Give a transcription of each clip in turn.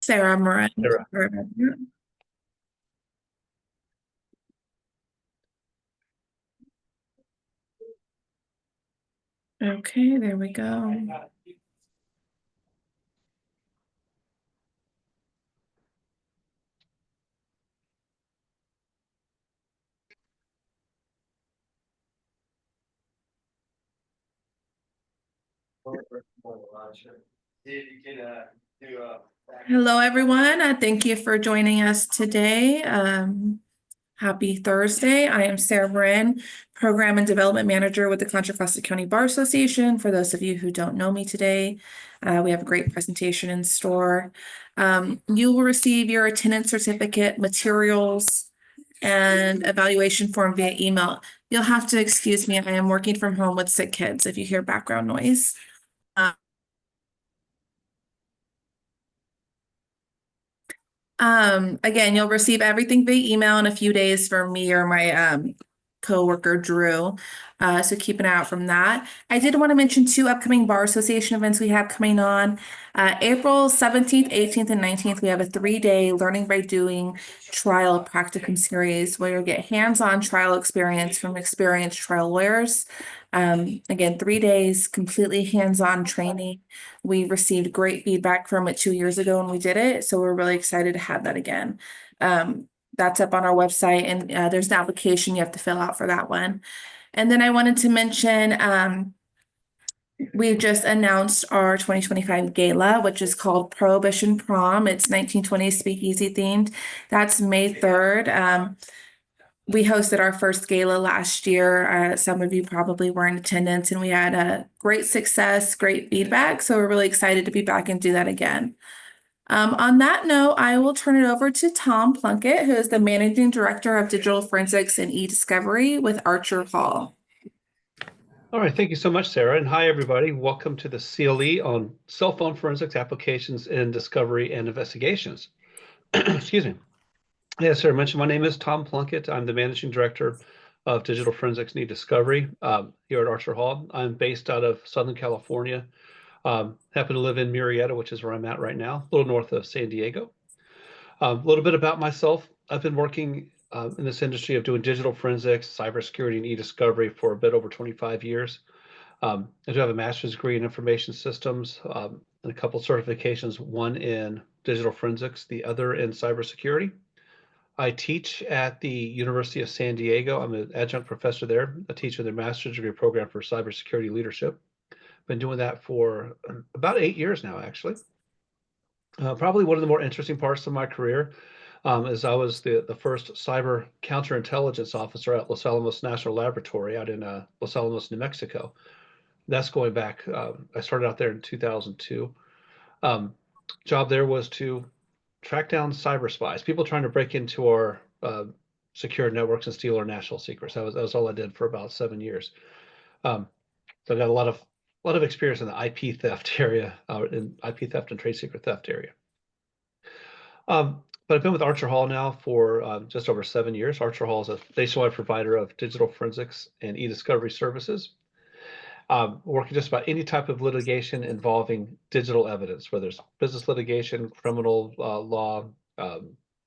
Sarah Moran. Sarah. Okay, there we go. Hello, everyone. Thank you for joining us today. Happy Thursday. I am Sarah Moran, Program and Development Manager with the Contra Costa County Bar Association. For those of you who don't know me today, we have a great presentation in store. You will receive your attendance certificate, materials, and evaluation form via email. You'll have to excuse me. I am working from home with sick kids if you hear background noise. Again, you'll receive everything via email in a few days from me or my coworker Drew. So keep an eye out from that. I did want to mention two upcoming bar association events we have coming on. April 17th, 18th, and 19th, we have a 3-day learning by doing trial practicum series where you'll get hands-on trial experience from experienced trial lawyers. Again, 3 days, completely hands-on training. We received great feedback from it 2 years ago when we did it, so we're really excited to have that again. That's up on our website, and there's an application you have to fill out for that one. And then I wanted to mention we've just announced our 2025 gala, which is called Prohibition Prom. It's 1920s speakeasy themed. That's May 3rd. We hosted our first gala last year. Some of you probably were in attendance, and we had a great success, great feedback. So we're really excited to be back and do that again. On that note, I will turn it over to Tom Plunkett, who is the Managing Director of Digital Forensics and E-Discovery with ArcherHall. All right, thank you so much, Sarah. And hi, everybody. Welcome to the CLE on cell phone forensics applications in discovery and investigations. Excuse me. As Sarah mentioned, my name is Tom Plunkett. I'm the Managing Director of Digital Forensics and E-Discovery here at ArcherHall. I'm based out of Southern California. Happen to live in Murrieta, which is where I'm at right now, a little north of San Diego. A little bit about myself. I've been working in this industry of doing digital forensics, cybersecurity, and e-discovery for a bit over 25 years. I do have a master's degree in information systems and a couple certifications, one in digital forensics, the other in cybersecurity. I teach at the University of San Diego. I'm an adjunct professor there. I teach in their master's degree program for cybersecurity leadership. Been doing that for about 8 years now, actually. Probably one of the more interesting parts of my career is I was the first cyber counterintelligence officer at Los Alamos National Laboratory out in Los Alamos, New Mexico. That's going back, I started out there in 2002. Job there was to track down cyber spies, people trying to break into our secure networks and steal our national secrets. That was all I did for about 7 years. So I got a lot of experience in the IP theft area, in IP theft and trade secret theft area. But I've been with ArcherHall now for just over 7 years. ArcherHall is a nationwide provider of digital forensics and e-discovery services. Working just about any type of litigation involving digital evidence, whether it's business litigation, criminal law,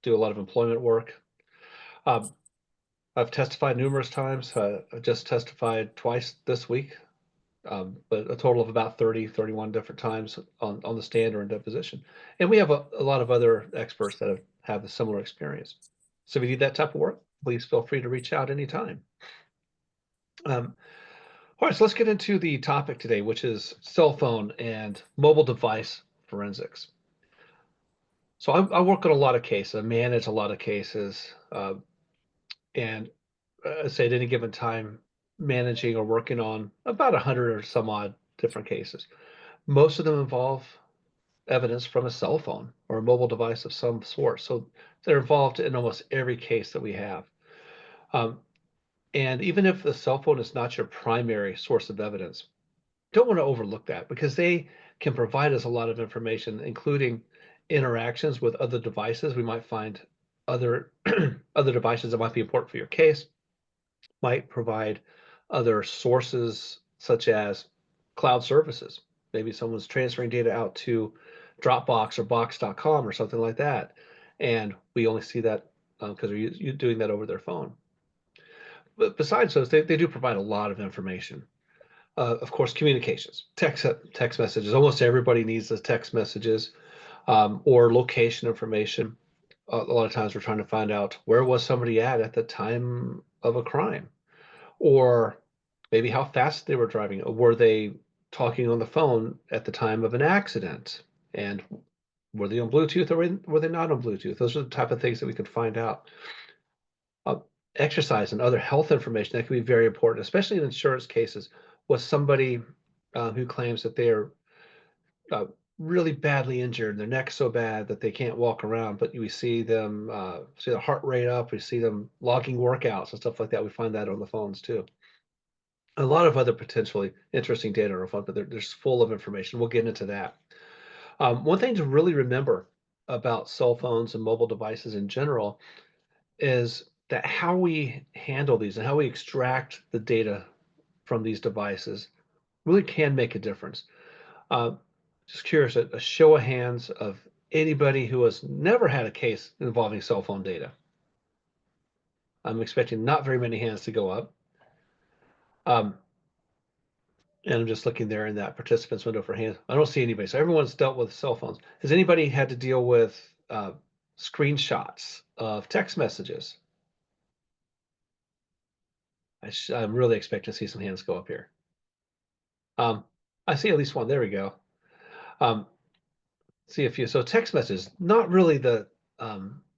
do a lot of employment work. I've testified numerous times. I just testified twice this week, but a total of about 31 different times on the stand or in deposition. And we have a lot of other experts that have a similar experience. So if you need that type of work, please feel free to reach out anytime. All right, so let's get into the topic today, which is cell phone and mobile device forensics. So I work on a lot of cases, I manage a lot of cases, and I say at any given time, managing or working on about 100 or some odd different cases. Most of them involve evidence from a cell phone or a mobile device of some sort. So they're involved in almost every case that we have. And even if the cell phone is not your primary source of evidence, don't want to overlook that because they can provide us a lot of information, including interactions with other devices. We might find other other devices that might be important for your case, might provide other sources such as cloud services. Maybe someone's transferring data out to Dropbox or Box.com or something like that. And we only see that because they're doing that over their phone. But besides those, they do provide a lot of information. Of course, communications, text messages. Almost everybody needs the text messages or location information. A lot of times we're trying to find out where was somebody at the time of a crime, or maybe how fast they were driving. Were they talking on the phone at the time of an accident? And were they on Bluetooth or were they not on Bluetooth? Those are the type of things that we could find out. Uh, Exercise and other health information that can be very important, especially in insurance cases. Was somebody who claims that they are uh, really badly injured, their neck's so bad that they can't walk around, but we see them see the heart rate up, we see them logging workouts and stuff like that. We find that on the phones too. A lot of other potentially interesting data on our phone, but they're full of information. We'll get into that. One thing to really remember about cell phones and mobile devices in general is that how we handle these and how we extract the data from these devices really can make a difference. Uh, just curious, a show of hands of anybody who has never had a case involving cell phone data. I'm expecting not very many hands to go up. Um, and I'm just looking there in that participants window for hands. I don't see anybody. So everyone's dealt with cell phones. Has anybody had to deal with screenshots of text messages? I'm really expecting to see some hands go up here. I see at least one. There we go. Um, see a few. So text messages, not really the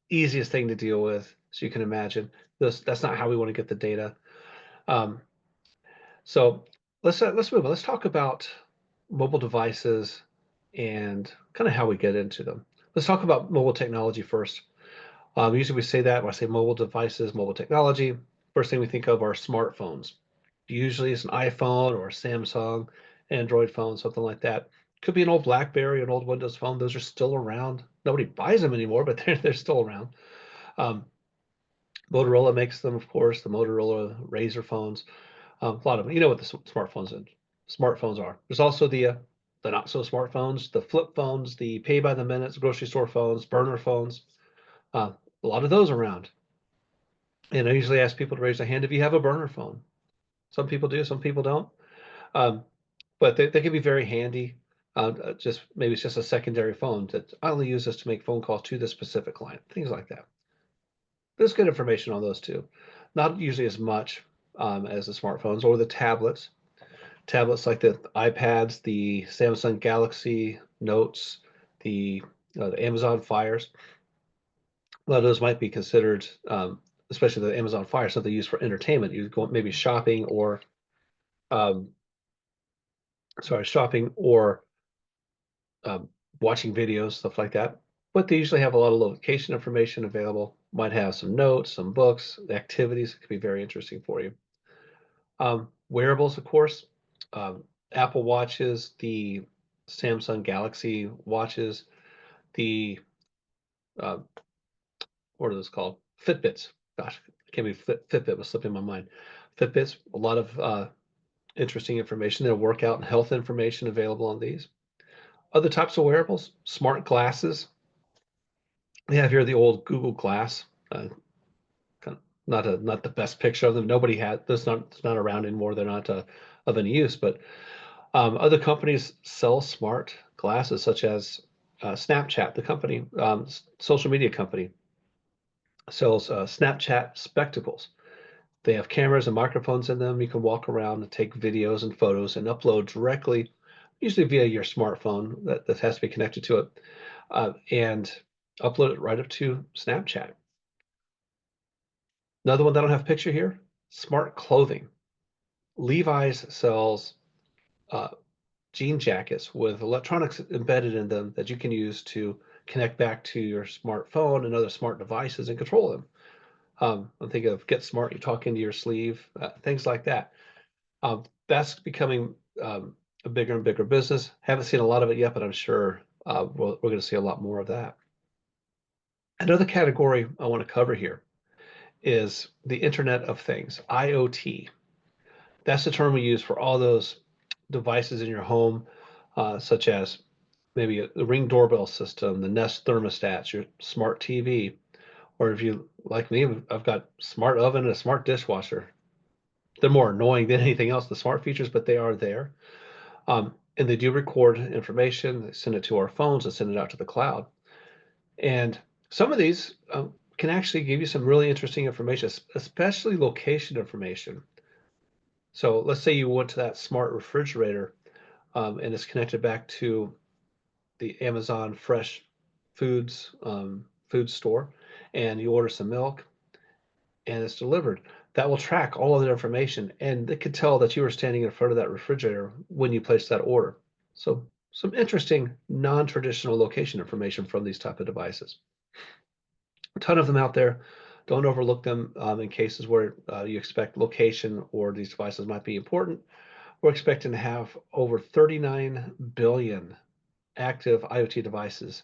easiest thing to deal with, so you can imagine. That's not how we want to get the data. Um, so let's move on. Let's talk about mobile devices and kind of how we get into them. Let's talk about mobile technology first. Usually we say that when I say mobile devices, mobile technology, first thing we think of are smartphones. Usually it's an iPhone or a Samsung, Android phone, something like that. Could be an old BlackBerry, an old Windows phone. Those are still around. Nobody buys them anymore, but they're still around. Um, Motorola makes them, of course, the Motorola Razr phones. A lot of them. You know what the smartphones are. There's also the not so smartphones, the flip phones, the pay by the minutes, grocery store phones, burner phones. A lot of those around. And I usually ask people to raise their hand if you have a burner phone. Some people do, some people don't. Um, but they can be very handy. Just maybe it's just a secondary phone that I only use this to make phone calls to this specific client, things like that. There's good information on those too. Not usually as much as the smartphones or the tablets. Tablets like the iPads, the Samsung Galaxy Notes, the Amazon Fires. A lot of those might be considered, especially the Amazon Fire, something used for entertainment. You go maybe shopping or, um, shopping or um, watching videos, stuff like that. But they usually have a lot of location information available. Might have some notes, some books, activities. It could be very interesting for you. Wearables, of course, Apple Watches, the Samsung Galaxy watches, the uh, what are those called? Fitbits. Gosh, I can't believe Fitbit was slipping my mind. Fitbits, a lot of interesting information. There's workout and health information available on these. Other types of wearables, smart glasses. We have here the old Google Glass. Kind of not the best picture of them. Nobody had this. It's not around anymore. They're not of any use. But other companies sell smart glasses, such as Snapchat, the company, social media company, sells Snapchat spectacles. They have cameras and microphones in them. You can walk around and take videos and photos and upload directly, usually via your smartphone that has to be connected to it, and upload it right up to Snapchat. Another one that I don't have a picture here, smart clothing. Levi's sells uh, jean jackets with electronics embedded in them that you can use to connect back to your smartphone and other smart devices and control them. I'm thinking of Get Smart, you talk into your sleeve, things like that. That's becoming a bigger and bigger business. Haven't seen a lot of it yet, but I'm sure we're going to see a lot more of that. Another category I want to cover here is the Internet of Things, IoT. That's the term we use for all those devices in your home, such as maybe the Ring doorbell system, the Nest thermostats, your smart TV, or if you like me, I've got smart oven and a smart dishwasher. They're more annoying than anything else, the smart features, but they are there. And they do record information, they send it to our phones, and send it out to the cloud. And some of these can actually give you some really interesting information, especially location information. So let's say you went to that smart refrigerator and it's connected back to the Amazon Fresh Foods food store, and you order some milk and it's delivered. That will track all of that information, and it could tell that you were standing in front of that refrigerator when you placed that order. So some interesting non-traditional location information from these type of devices. A ton of them out there. Don't overlook them in cases where you expect location or these devices might be important. We're expecting to have over 39 billion active IoT devices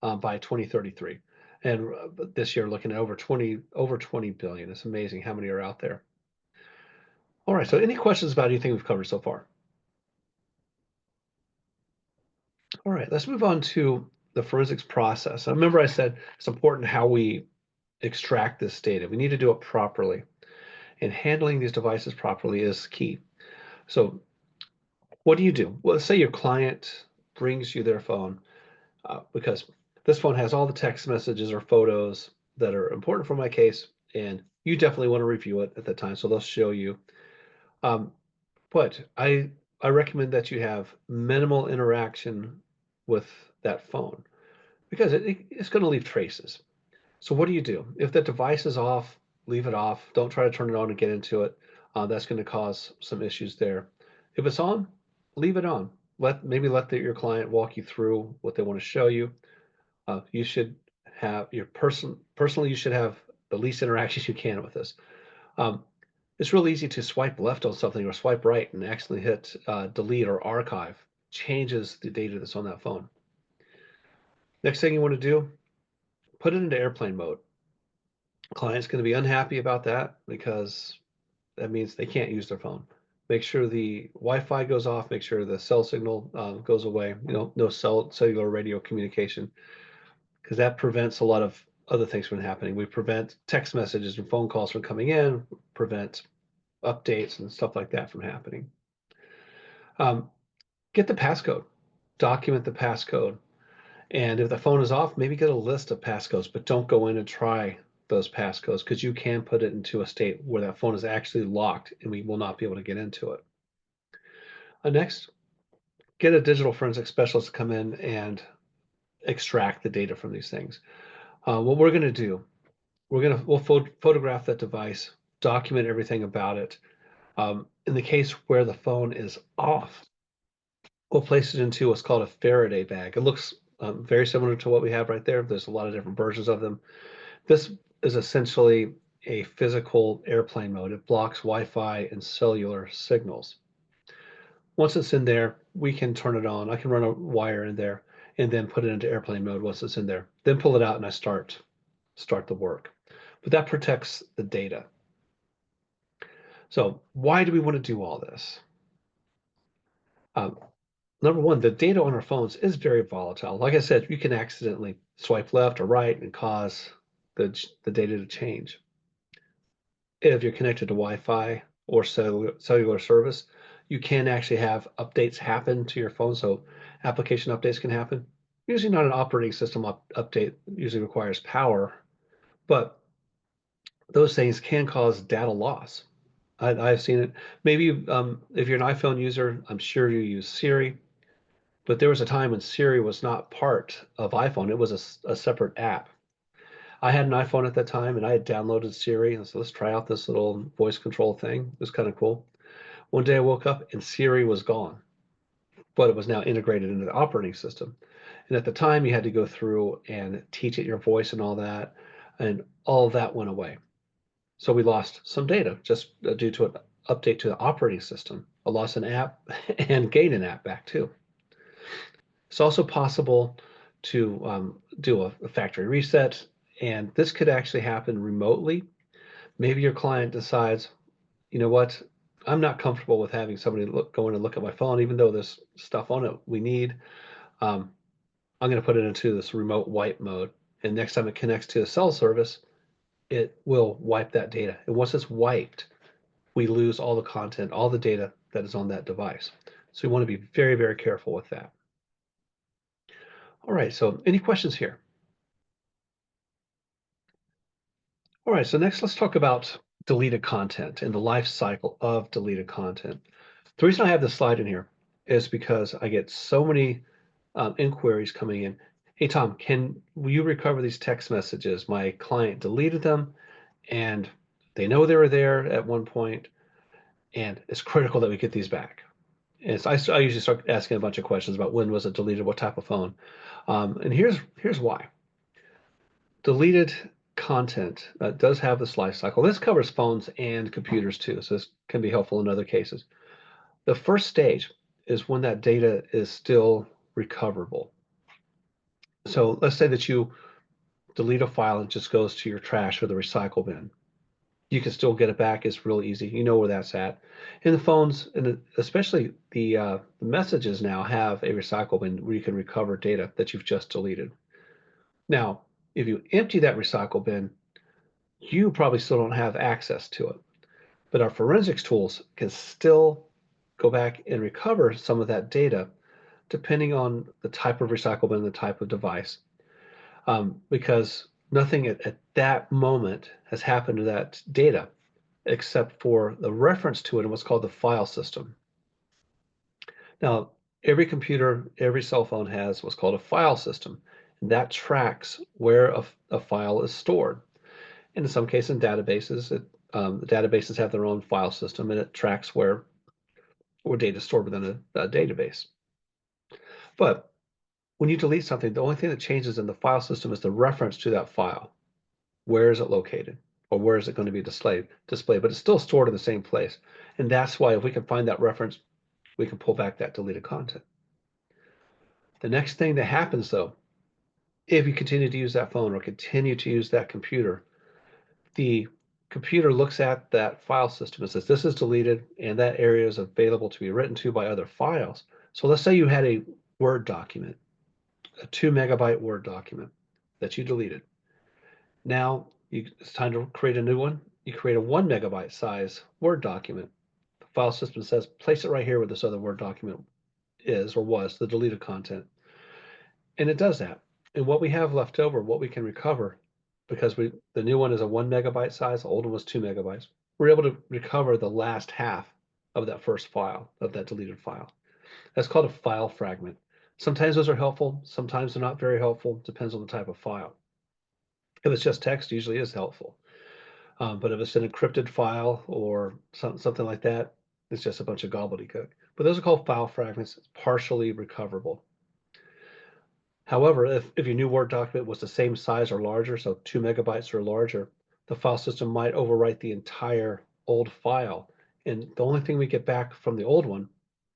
by 2033. And this year, looking at over 20 billion. It's amazing how many are out there. All right, so any questions about anything we've covered so far? All right, let's move on to the forensics process. Now, remember I said it's important how we extract this data. We need to do it properly, and handling these devices properly is key. So what do you do? Well, let's say your client brings you their phone because this phone has all the text messages or photos that are important for my case, and you definitely want to review it at the time, so they'll show you. Um, but I recommend that you have minimal interaction with that phone because it's going to leave traces. So what do you do? If the device is off, leave it off. Don't try to turn it on and get into it. That's going to cause some issues there. If it's on, leave it on. Maybe let your client walk you through what they want to show you. You should have personally, you should have the least interactions you can with this. Um, it's real easy to swipe left on something or swipe right and accidentally hit delete or archive. Changes the data that's on that phone. Next thing you want to do, put it into airplane mode. Client's going to be unhappy about that because that means they can't use their phone. Make sure the Wi-Fi goes off. Make sure the cell signal goes away. No cellular radio communication, because that prevents a lot of other things from happening. We prevent text messages and phone calls from coming in, prevent updates and stuff like that from happening. Get the passcode, document the passcode. And if the phone is off, maybe get a list of passcodes, but don't go in and try those passcodes because you can put it into a state where that phone is actually locked and we will not be able to get into it. Next, get a digital forensic specialist to come in and extract the data from these things. What we're going to do, we'll photograph that device, document everything about it. In the case where the phone is off, we'll place it into what's called a Faraday bag. It looks very similar to what we have right there. There's a lot of different versions of them. This is essentially a physical airplane mode. It blocks Wi-Fi and cellular signals. Once it's in there, we can turn it on. I can run a wire in there and then put it into airplane mode once it's in there. Then pull it out and I start the work. But that protects the data. So why do we want to do all this? Number one, the data on our phones is very volatile. Like I said, you can accidentally swipe left or right and cause the data to change. If you're connected to Wi-Fi or cellular service, you can actually have updates happen to your phone. So application updates can happen. Usually not an operating system update, usually requires power, but those things can cause data loss. I've seen it. Maybe if you're an iPhone user, I'm sure you use Siri. But there was a time when Siri was not part of iPhone. It was a separate app. I had an iPhone at that time and I had downloaded Siri and so let's try out this little voice control thing. It was kind of cool. One day I woke up and Siri was gone, but it was now integrated into the operating system. And at the time you had to go through and teach it your voice and all of that went away. So we lost some data just due to an update to the operating system. I lost an app and gained an app back too. It's also possible to do a factory reset, and this could actually happen remotely. Maybe your client decides, you know what, I'm not comfortable with having somebody go in and look at my phone, even though there's stuff on it we need. I'm going to put it into this remote wipe mode. And next time it connects to a cell service, it will wipe that data. And once it's wiped, we lose all the content, all the data that is on that device. So we want to be very, very careful with that. All right, so any questions here? All right, so next let's talk about deleted content and the life cycle of deleted content. The reason I have this slide in here is because I get so many inquiries coming in. Hey, Tom, will you recover these text messages? My client deleted them and they know they were there at one point, and it's critical that we get these back. And so I usually start asking a bunch of questions about when was it deleted, what type of phone. And here's why. Deleted content does have this life cycle. This covers phones and computers too, so this can be helpful in other cases. The first stage is when that data is still recoverable. So let's say that you delete a file and it just goes to your trash or the recycle bin. You can still get it back. It's really easy. You know where that's at. And the phones, and especially the messages now have a recycle bin where you can recover data that you've just deleted. Now, if you empty that recycle bin, you probably still don't have access to it. But our forensics tools can still go back and recover some of that data depending on the type of recycle bin, the type of device, because nothing at that moment has happened to that data except for the reference to it in what's called the file system. Now, every computer, every cell phone has what's called a file system, and that tracks where a file is stored. And in some cases, in databases, the databases have their own file system, and it tracks where data is stored within a database. But when you delete something, the only thing that changes in the file system is the reference to that file. Where is it located? Or where is it going to be displayed? But it's still stored in the same place. And that's why if we can find that reference, we can pull back that deleted content. The next thing that happens though, if you continue to use that phone or continue to use that computer, the computer looks at that file system and says, this is deleted and that area is available to be written to by other files. So let's say you had a Word document, a 2 megabyte Word document that you deleted. Now it's time to create a new one. You create a 1 megabyte size Word document. The file system says, place it right here where this other Word document is or was, the deleted content. And it does that. And what we have left over, what we can recover, because the new one is a 1 megabyte size, the old one was 2 megabytes, we're able to recover the last half of that first file, of that deleted file. That's called a file fragment. Sometimes those are helpful, sometimes they're not very helpful, depends on the type of file. If it's just text, usually is helpful. But if it's an encrypted file or something like that, it's just a bunch of gobbledygook. But those are called file fragments. It's partially recoverable. However, if your new Word document was the same size or larger, so 2 megabytes or larger, the file system might overwrite the entire old file. And the only thing we get back from the old one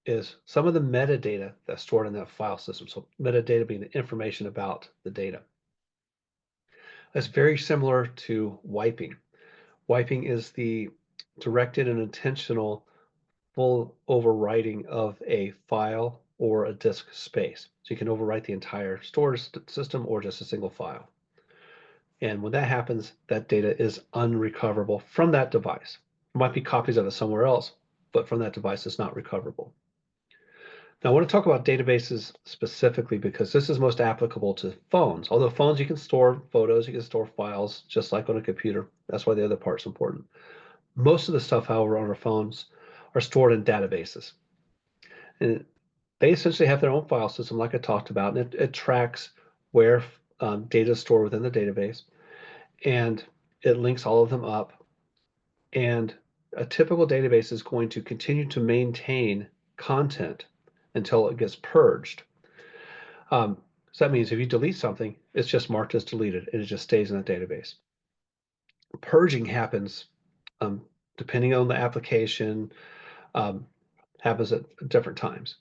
is some of the metadata that's stored in that file system. So metadata being the information about the data. That's very similar to wiping. Wiping is the directed and intentional full overwriting of a file or a disk space. So you can overwrite the entire storage system or just a single file. And when that happens, that data is unrecoverable from that device. There might be copies of it somewhere else, but from that device, it's not recoverable. Now, I want to talk about databases specifically because this is most applicable to phones. Although phones, you can store photos, you can store files, just like on a computer. That's why the other part's important. Most of the stuff, however, on our phones are stored in databases. And they essentially have their own file system, like I talked about, and it tracks where data is stored within the database, and it links all of them up. And a typical database is going to continue to maintain content until it gets purged. So that means if you delete something, it's just marked as deleted, and it just stays in the database. Purging happens depending on the application, happens at different times.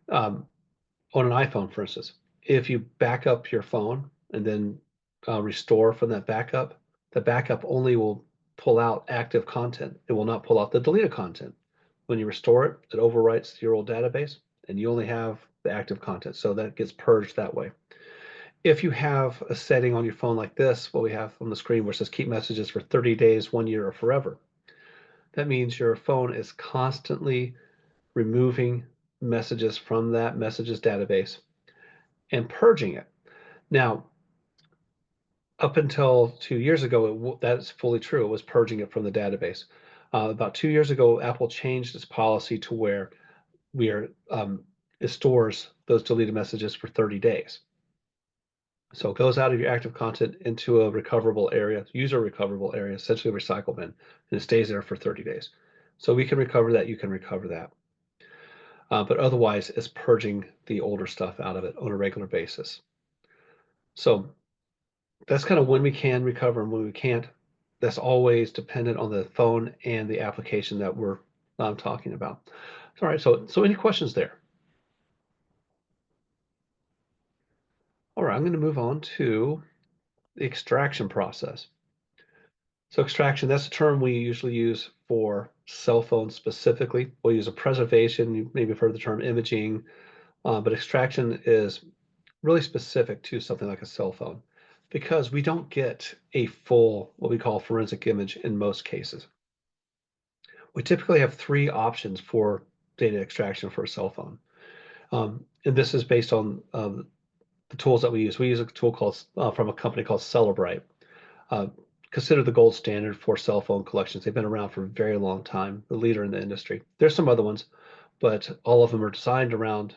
On an iPhone, for instance, if you back up your phone and then restore from that backup, the backup only will pull out active content. It will not pull out the deleted content. When you restore it, it overwrites your old database, and you only have the active content. So that gets purged that way. If you have a setting on your phone like this, what we have on the screen where it says keep messages for 30 days, 1 year, or forever, that means your phone is constantly removing messages from that messages database and purging it. Now, up until 2 years ago, that's fully true. It was purging it from the database. About 2 years ago, Apple changed its policy to where it stores those deleted messages for 30 days. So it goes out of your active content into a recoverable area, user recoverable area, essentially a recycle bin, and it stays there for 30 days. So we can recover that, you can recover that. But otherwise, it's purging the older stuff out of it on a regular basis. So that's kind of when we can recover and when we can't. That's always dependent on the phone and the application that I'm talking about. All right, so any questions there? All right, I'm going to move on to the extraction process. So extraction, that's a term we usually use for cell phones specifically. We'll use a preservation, you maybe have heard the term imaging, but extraction is really specific to something like a cell phone because we don't get a full, what we call forensic image in most cases. We typically have three options for data extraction for a cell phone. And this is based on the tools that we use. We use a tool called from a company called Cellebrite. Considered the gold standard for cell phone collections. They've been around for a very long time, the leader in the industry. There's some other ones, but all of them are designed around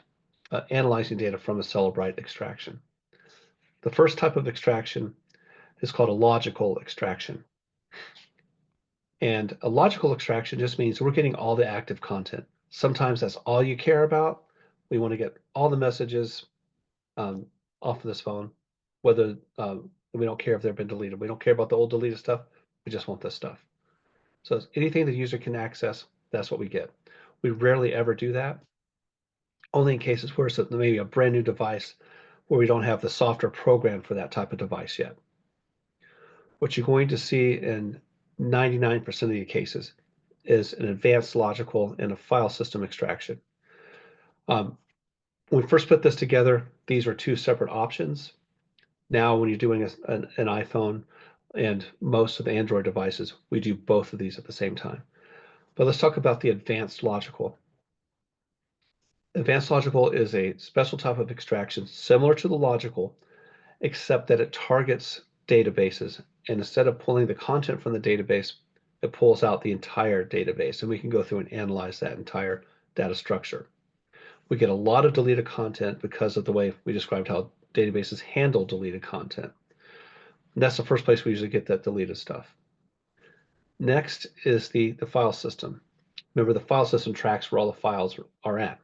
analyzing data from a Cellebrite extraction. The first type of extraction is called a logical extraction. And a logical extraction just means we're getting all the active content. Sometimes that's all you care about. We want to get all the messages off of this phone, whether we don't care if they've been deleted. We don't care about the old deleted stuff. We just want this stuff. So anything the user can access, that's what we get. We rarely ever do that. Only in cases where it's maybe a brand new device where we don't have the software program for that type of device yet. What you're going to see in 99% of the cases is an advanced logical and a file system extraction. When we first put this together, these were two separate options. Now, when you're doing an iPhone and most of the Android devices, we do both of these at the same time. But let's talk about the advanced logical. Advanced logical is a special type of extraction similar to the logical, except that it targets databases. And instead of pulling the content from the database, it pulls out the entire database. And we can go through and analyze that entire data structure. We get a lot of deleted content because of the way we described how databases handle deleted content. And that's the first place we usually get that deleted stuff. Next is the file system. Remember, the file system tracks where all the files are at.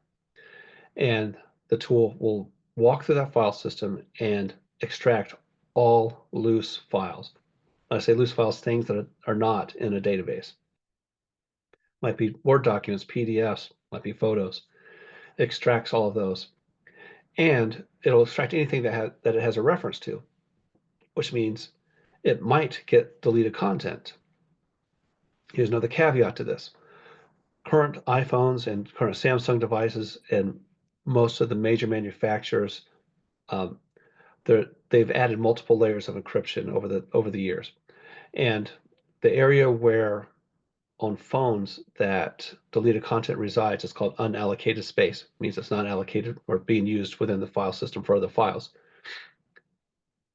And the tool will walk through that file system and extract all loose files. When I say loose files, things that are not in a database. Might be Word documents, PDFs, might be photos. It extracts all of those. And it'll extract anything that it has a reference to, which means it might get deleted content. Here's another caveat to this. Current iPhones and current Samsung devices and most of the major manufacturers, they've added multiple layers of encryption over the years. And the area where on phones that deleted content resides is called unallocated space. It means it's not allocated or being used within the file system for other files.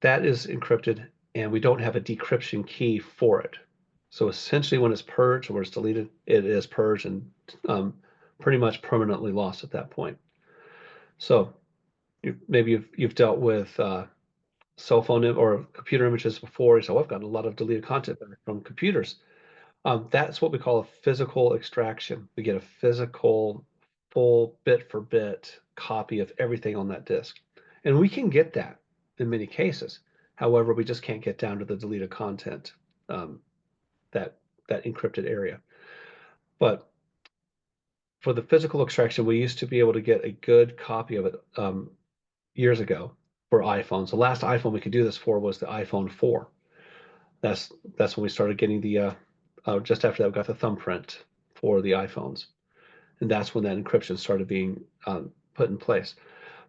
That is encrypted, and we don't have a decryption key for it. So essentially, when it's purged or it's deleted, it is purged and pretty much permanently lost at that point. So maybe you've dealt with cell phone or computer images before. You say, oh, I've gotten a lot of deleted content from computers. That's what we call a physical extraction. We get a physical, full bit for bit copy of everything on that disk. And we can get that in many cases. However, we just can't get down to the deleted content, that encrypted area. But for the physical extraction, we used to be able to get a good copy of it years ago for iPhones. The last iPhone we could do this for was the iPhone 4. That's when we started getting the just after that we got the thumbprint for the iPhones, and that's when that encryption started being put in place.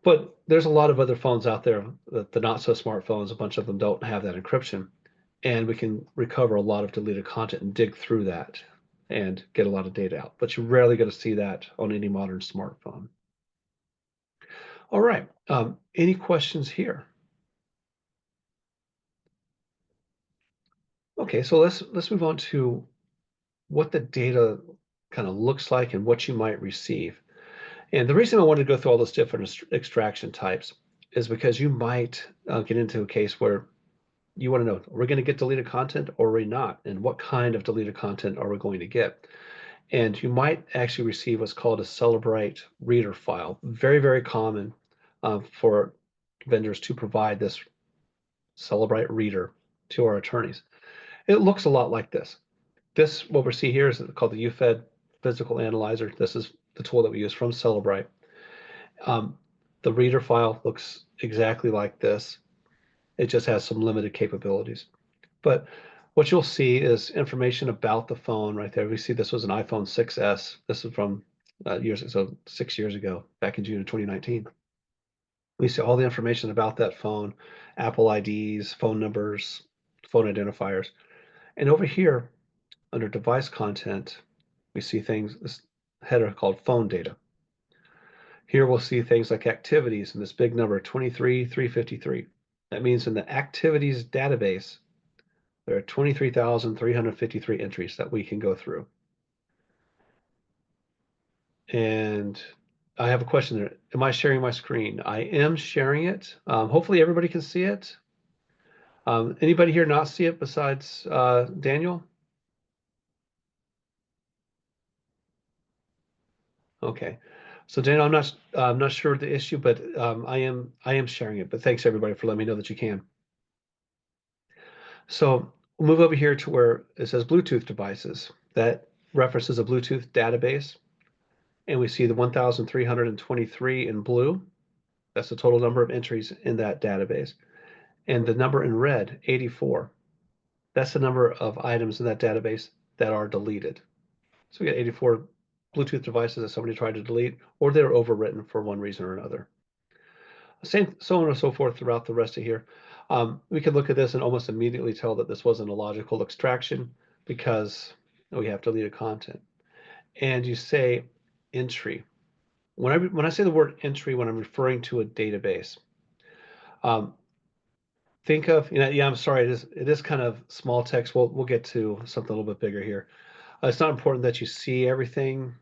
But there's a lot of other phones out there, the not so smart phones, a bunch of them don't have that encryption. And we can recover a lot of deleted content and dig through that and get a lot of data out. But you're rarely going to see that on any modern smartphone. All right. Any questions here? Okay, so let's move on to what the data kind of looks like and what you might receive. And the reason I wanted to go through all those different extraction types is because you might get into a case where you want to know, are we going to get deleted content or are we not? And what kind of deleted content are we going to get? And you might actually receive what's called a Celebrite reader file. Very, very common for vendors to provide this Celebrite reader to our attorneys. It looks a lot like this. This, what we see here, is called the UFED Physical Analyzer. This is the tool that we use from Celebrite. The reader file looks exactly like this. It just has some limited capabilities. But what you'll see is information about the phone right there. We see this was an iPhone 6S. This is from so 6 years ago, back in June of 2019. We see all the information about that phone, Apple IDs, phone numbers, phone identifiers. And over here, under device content, we see things, this header called phone data. Here we'll see things like activities and this big number, 23,353. That means in the activities database, there are 23,353 entries that we can go through. And I have a question there. Am I sharing my screen? I am sharing it. Hopefully everybody can see it. Anybody here not see it besides Daniel? Okay. So Daniel, I'm not sure the issue, but I am sharing it. But thanks everybody for letting me know that you can. So we'll move over here to where it says Bluetooth devices. That references a Bluetooth database. And we see the 1,323 in blue. That's the total number of entries in that database. And the number in red, 84. That's the number of items in that database that are deleted. So we got 84 Bluetooth devices that somebody tried to delete, or they're overwritten for one reason or another. Same, so on and so forth throughout the rest of here. We could look at this and almost immediately tell that this wasn't a logical extraction because we have deleted content. And you say entry. When I say the word entry, when I'm referring to a database, think of, yeah, I'm sorry, it is kind of small text. We'll get to something a little bit bigger here. It's not important that you see everything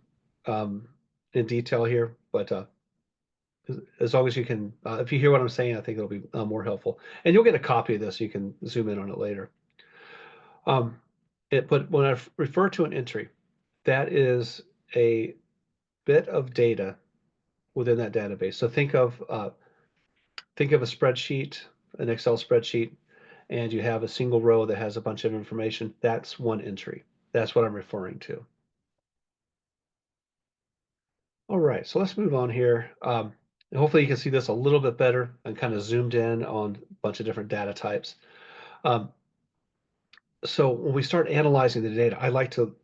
in detail here, but as long as you can, if you hear what I'm saying, I think it'll be more helpful. And you'll get a copy of this. You can zoom in on it later. But when I refer to an entry, that is a bit of data within that database. So think of a spreadsheet, an Excel spreadsheet, and you have a single row that has a bunch of information. That's one entry. That's what I'm referring to. All right, so let's move on here. Hopefully you can see this a little bit better and kind of zoomed in on a bunch of different data types. So when we start analyzing the data, I like to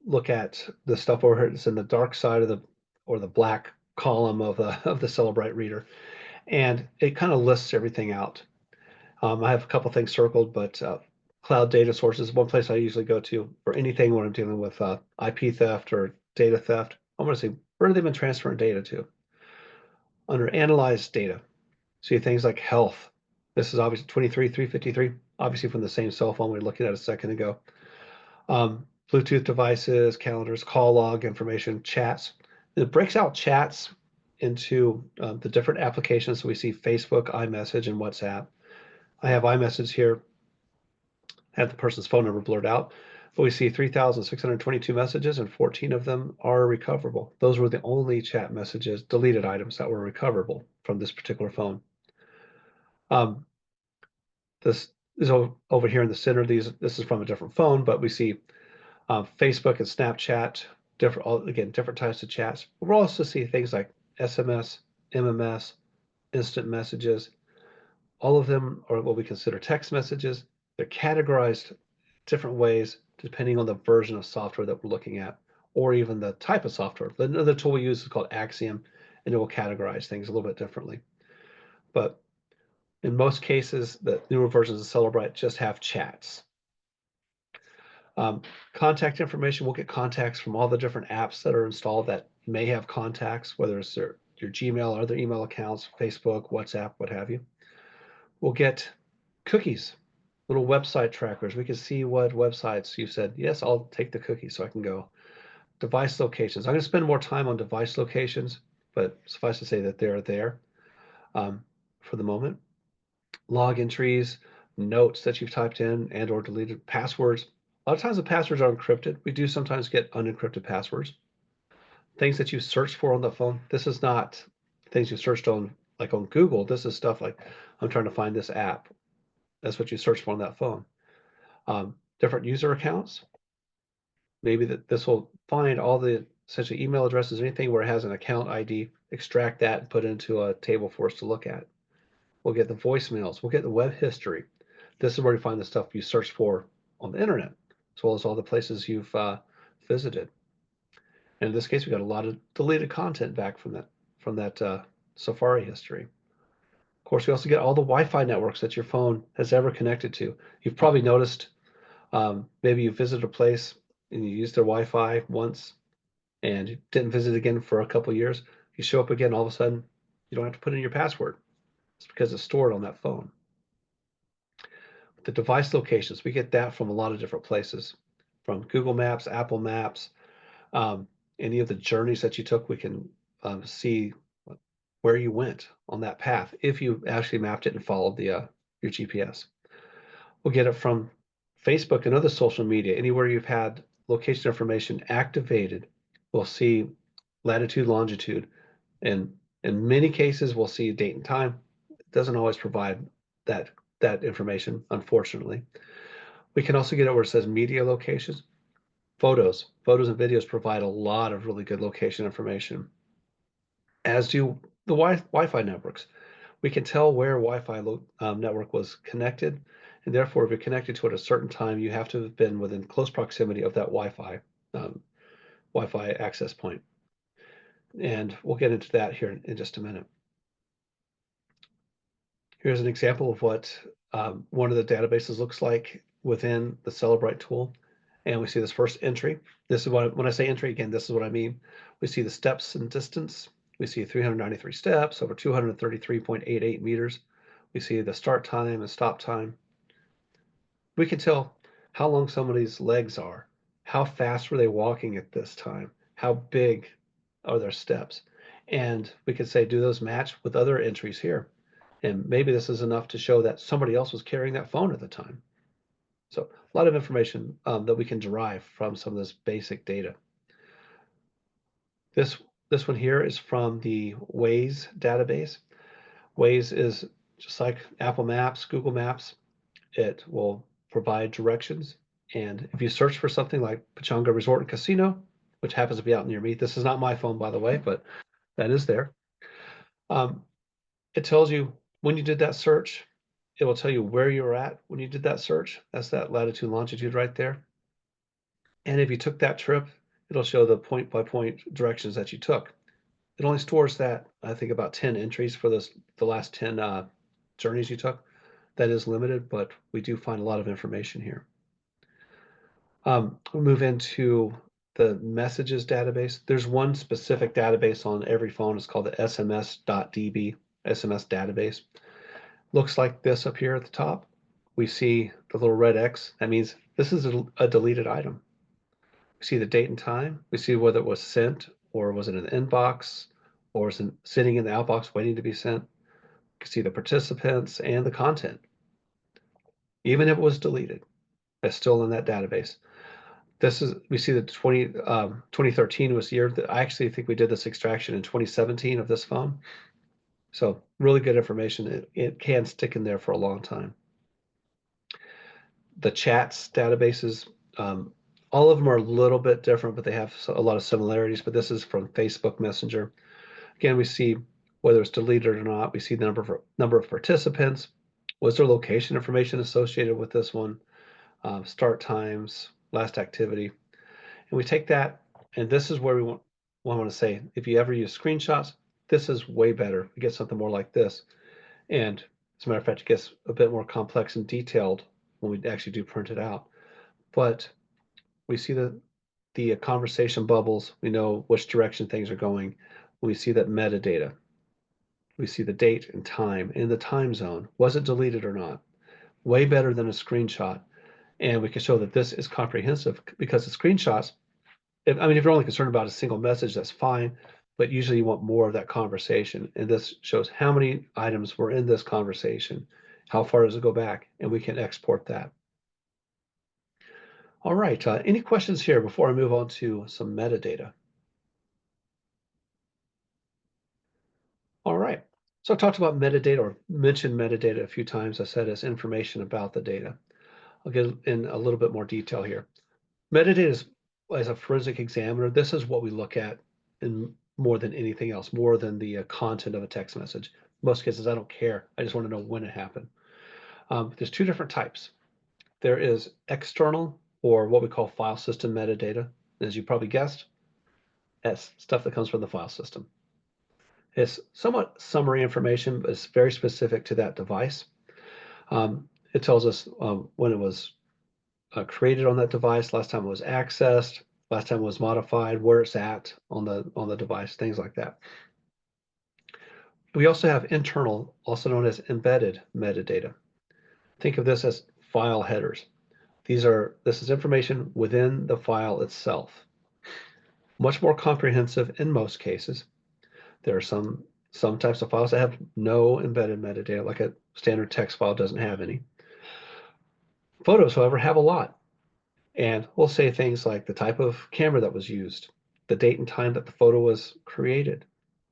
look at the stuff over here that's in the dark side of the black column of the Celebrite reader, and it kind of lists everything out. I have a couple things circled, but cloud data sources, one place I usually go to for anything when I'm dealing with IP theft or data theft. I'm going to see where have they been transferring data to? Under analyze data, see things like health. This is obviously 23,353, obviously from the same cell phone we were looking at a second ago. Bluetooth devices, calendars, call log information, chats. It breaks out chats into the different applications. So we see Facebook, iMessage, and WhatsApp. I have iMessage here, have the person's phone number blurred out, but we see 3,622 messages and 14 of them are recoverable. Those were the only chat messages, deleted items that were recoverable from this particular phone. This is over here in the center. This is from a different phone, but we see Facebook and Snapchat, different types of chats. We'll also see things like SMS, MMS, instant messages. All of them are what we consider text messages. They're categorized different ways depending on the version of software that we're looking at, or even the type of software. The tool we use is called Axiom. and it will categorize things a little bit differently. But in most cases, the newer versions of Celebrite just have chats. Contact information, we'll get contacts from all the different apps that are installed that may have contacts, whether it's your Gmail or other email accounts, Facebook, WhatsApp, what have you. We'll get cookies, little website trackers. We can see what websites you said, yes, I'll take the cookie so I can go. Device locations. I'm going to spend more time on device locations, but suffice to say that they're there for the moment. Log entries, notes that you've typed in and or deleted, passwords. A lot of times the passwords are encrypted. We do sometimes get unencrypted passwords. Things that you searched for on the phone. This is not things you searched on, like on Google. This is stuff like, I'm trying to find this app. That's what you searched for on that phone. Different user accounts. Maybe this will find all the essentially email addresses, anything where it has an account ID, extract that and put it into a table for us to look at. We'll get the voicemails. We'll get the web history. This is where you find the stuff you search for on the internet, as well as all the places you've visited. And in this case, we got a lot of deleted content back from that Safari history. Of course, we also get all the Wi-Fi networks that your phone has ever connected to. You've probably noticed maybe you visited a place and you used their Wi-Fi once and you didn't visit again for a couple years. You show up again, all of a sudden, you don't have to put in your password. It's because it's stored on that phone. The device locations, we get that from a lot of different places, from Google Maps, Apple Maps, any of the journeys that you took. We can see where you went on that path if you actually mapped it and followed your GPS. We'll get it from Facebook and other social media. Anywhere you've had location information activated, we'll see latitude, longitude, and in many cases, we'll see date and time. It doesn't always provide that information, unfortunately. We can also get it where it says media locations. Photos and videos provide a lot of really good location information, as do the Wi-Fi networks. We can tell where Wi-Fi network was connected, and therefore, if you're connected to it at a certain time, you have to have been within close proximity of that Wi-Fi access point. And we'll get into that here in just a minute. Here's an example of what one of the databases looks like within the Celebrite tool. And we see this first entry. This is when I say entry, again, this is what I mean. We see the steps and distance. We see 393 steps over 233.88 meters. We see the start time and stop time. We can tell how long somebody's legs are. How fast were they walking at this time? How big are their steps? And we could say, do those match with other entries here? And maybe this is enough to show that somebody else was carrying that phone at the time. So a lot of information that we can derive from some of this basic data. This one here is from the Waze database. Waze is just like Apple Maps, Google Maps. It will provide directions. And if you search for something like Pechanga Resort and Casino, which happens to be out near me, this is not my phone, by the way, but that is there. It tells you when you did that search. It will tell you where you were at when you did that search. That's that latitude, longitude right there. And if you took that trip, it'll show the point-by-point directions that you took. It only stores that, I think, about 10 entries for the last 10 journeys you took. That is limited, but we do find a lot of information here. We'll move into the messages database. There's one specific database on every phone. It's called the SMS.db, SMS database. Looks like this up here at the top. We see the little red X. That means this is a deleted item. We see the date and time. We see whether it was sent or was it in the inbox or was it sitting in the outbox waiting to be sent. You can see the participants and the content. Even if it was deleted, it's still in that database. We see the 2013 was the year that I actually think we did this extraction in 2017 of this phone. So really good information. It can stick in there for a long time. The chats databases, all of them are a little bit different, but they have a lot of similarities. But this is from Facebook Messenger. Again, we see whether it's deleted or not. We see the number of participants. Was there location information associated with this one? Start times, last activity. And we take that, and this is where we want to say, if you ever use screenshots, This is way better. We get something more like this. And as a matter of fact, it gets a bit more complex and detailed when we actually do print it out. But we see the conversation bubbles. We know which direction things are going. We see that metadata. We see the date and time and the time zone. Was it deleted or not? Way better than a screenshot. And we can show that this is comprehensive because the screenshots, if you're only concerned about a single message, that's fine. But usually you want more of that conversation. And this shows how many items were in this conversation. How far does it go back? And we can export that. All right, any questions here before I move on to some metadata? All right, so I talked about metadata or mentioned metadata a few times. I said it's information about the data. I'll get in a little bit more detail here. Metadata is, as a forensic examiner, this is what we look at in more than anything else, more than the content of a text message. In most cases, I don't care. I just want to know when it happened. There's two different types. There is external, or what we call file system metadata. As you probably guessed, that's stuff that comes from the file system. It's somewhat summary information, but it's very specific to that device. It tells us when it was created on that device, last time it was accessed, last time it was modified, where it's at on the device, things like that. We also have internal, also known as embedded metadata. Think of this as file headers. This is information within the file itself. Much more comprehensive in most cases. There are some types of files that have no embedded metadata, like a standard text file doesn't have any. Photos, however, have a lot. And we'll say things like the type of camera that was used, the date and time that the photo was created,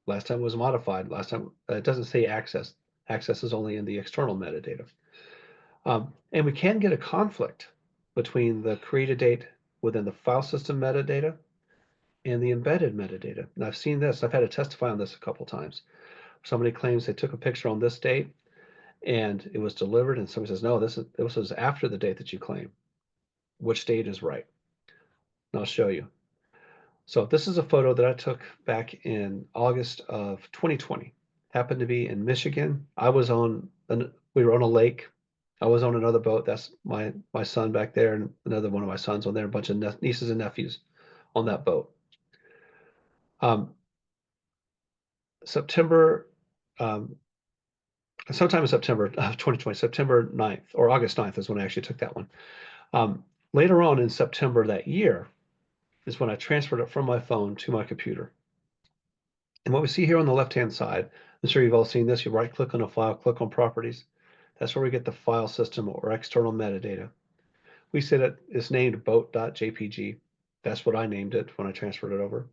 last time it was modified, last time, it doesn't say access. Access is only in the external metadata. And we can get a conflict between the created date within the file system metadata and the embedded metadata. And I've seen this, I've had to testify on this a couple times. Somebody claims they took a picture on this date and it was delivered, and somebody says, no, this was after the date that you claim. Which date is right? And I'll show you. So this is a photo that I took back in August of 2020. Happened to be in Michigan. We were on a lake. I was on another boat. That's my son back there, and another one of my sons on there, a bunch of nieces and nephews on that boat. Sometime in September of 2020, September 9th or August 9th is when I actually took that one. Later on in September that year is when I transferred it from my phone to my computer. And what we see here on the left-hand side, I'm sure you've all seen this, you right-click on a file, click on Properties. That's where we get the file system or external metadata. We see that it's named boat.jpg. That's what I named it when I transferred it over.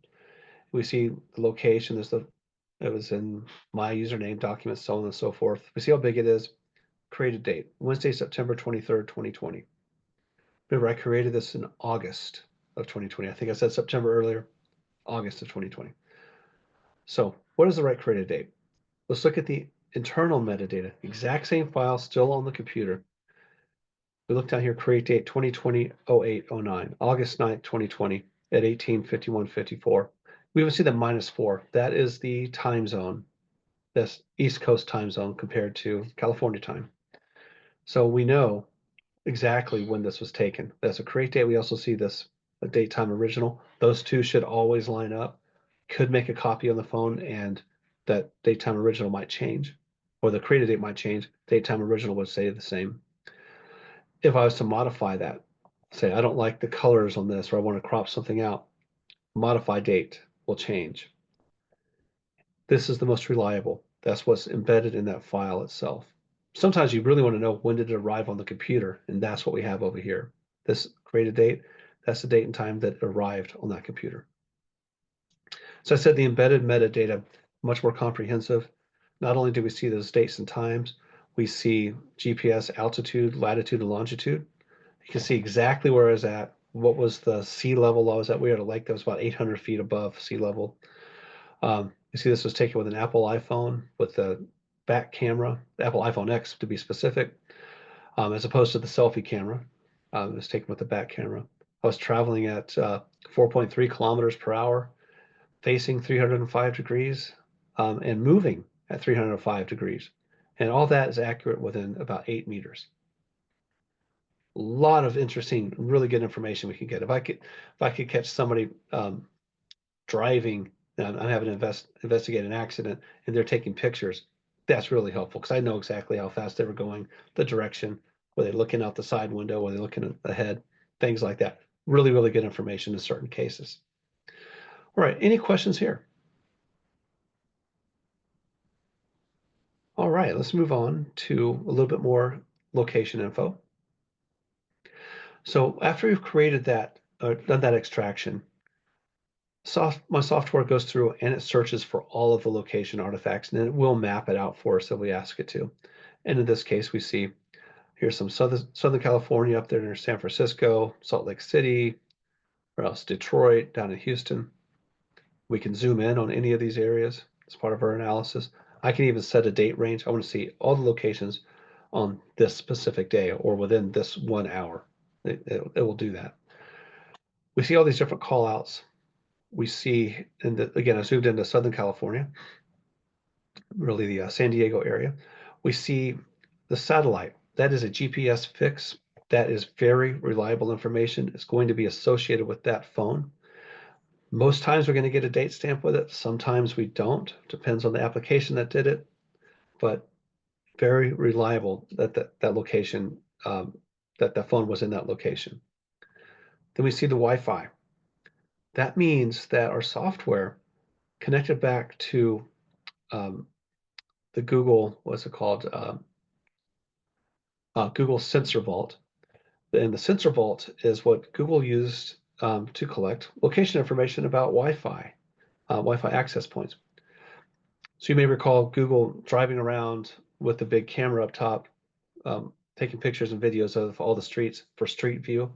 We see the location, it was in my username, documents, so on and so forth. We see how big it is. Created date, Wednesday, September 23rd, 2020. Remember, I created this in August of 2020. I think I said September earlier, August of 2020. So what is the right created date? Let's look at the internal metadata. Exact same file, still on the computer. We look down here, create date 2020-08-09, August 9th, 2020 at 18:51:54. We even see the -4. That is the time zone. That's East Coast time zone compared to California time. So we know exactly when this was taken. That's a create date. We also see this a date time original. Those two should always line up. Could make a copy on the phone and that date time original might change, or the created date might change. Date time original would stay the same. If I was to modify that, say I don't like the colors on this, or I want to crop something out, modify date will change. This is the most reliable. That's what's embedded in that file itself. Sometimes you really want to know when did it arrive on the computer, and that's what we have over here. This created date, that's the date and time that it arrived on that computer. So I said the embedded metadata, much more comprehensive. Not only do we see those dates and times, we see GPS altitude, latitude, and longitude. You can see exactly where I was at, what was the sea level I was at. We were at a lake that was about 800 feet above sea level. You see this was taken with an Apple iPhone with the back camera, the Apple iPhone X to be specific, as opposed to the selfie camera. It was taken with the back camera. I was traveling at 4.3 kilometers per hour, facing 305 degrees. and moving at 305 degrees. And all that is accurate within about 8 meters. A lot of interesting, really good information we can get. If I could catch somebody driving, I'm having to investigate an accident, and they're taking pictures, that's really helpful because I know exactly how fast they were going, the direction, were they looking out the side window, were they looking ahead, things like that. Really, really good information in certain cases. All right, any questions here? All right, let's move on to a little bit more location info. So after we've created that, done that extraction, my software goes through and it searches for all of the location artifacts, and then it will map it out for us if we ask it to. And in this case, we see here's some Southern California up there near San Francisco, Salt Lake City, or else Detroit, down in Houston. We can zoom in on any of these areas as part of our analysis. I can even set a date range. I want to see all the locations on this specific day or within this 1 hour. It will do that. We see all these different call outs. We see, and again, I zoomed into Southern California, really the San Diego area. We see the satellite. That is a GPS fix. That is very reliable information. It's going to be associated with that phone. Most times we're going to get a date stamp with it. Sometimes we don't. Depends on the application that did it, but very reliable that that location, that phone was in that location. Then we see the Wi-Fi. That means that our software connected back to the Google, what's it called? Google Sensor Vault. And the Sensor Vault is what Google used to collect location information about Wi-Fi access points. So you may recall Google driving around with the big camera up top, taking pictures and videos of all the streets for Street View.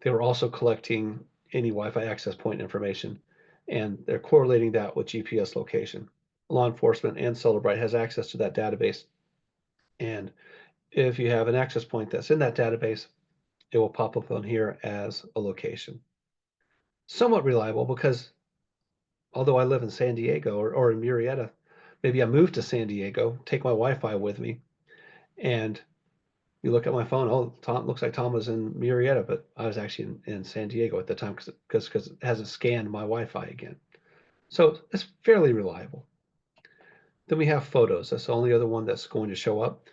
They were also collecting any Wi-Fi access point information, and they're correlating that with GPS location. Law enforcement and Cellebrite has access to that database. And if you have an access point that's in that database, it will pop up on here as a location. Somewhat reliable because although I live in San Diego or in Murrieta, maybe I moved to San Diego, take my Wi-Fi with me, and you look at my phone, oh, Tom, looks like Tom was in Murrieta, but I was actually in San Diego at the time because it hasn't scanned my Wi-Fi again. So it's fairly reliable. Then we have photos. That's the only other one that's going to show up.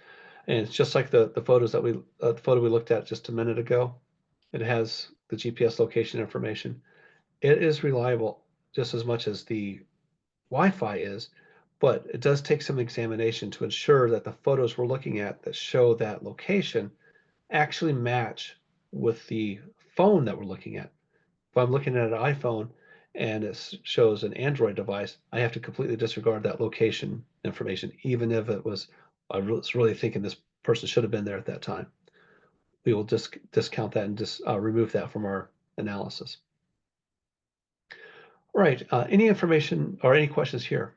And it's just like the photos that the photo we looked at just a minute ago. It has the GPS location information. It is reliable just as much as the Wi-Fi is, but it does take some examination to ensure that the photos we're looking at that show that location actually match with the phone that we're looking at. If I'm looking at an iPhone and it shows an Android device, I have to completely disregard that location information, even if I was really thinking this person should have been there at that time. We will just discount that and just remove that from our analysis. All right, any information or any questions here?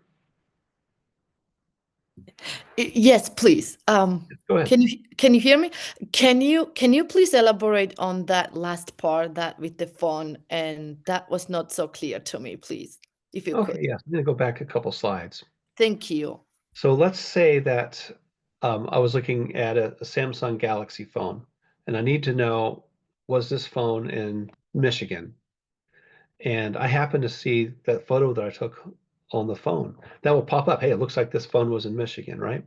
Yes, please. Go ahead. Can you hear me? Can you please elaborate on that last part, that with the phone, and that was not so clear to me, please, if you Okay, could. yes, I'm going to go back a couple slides. Thank you. So let's say that I was looking at a Samsung Galaxy phone, and I need to know, was this phone in Michigan? And I happen to see that photo that I took on the phone. That will pop up. Hey, it looks like this phone was in Michigan, right?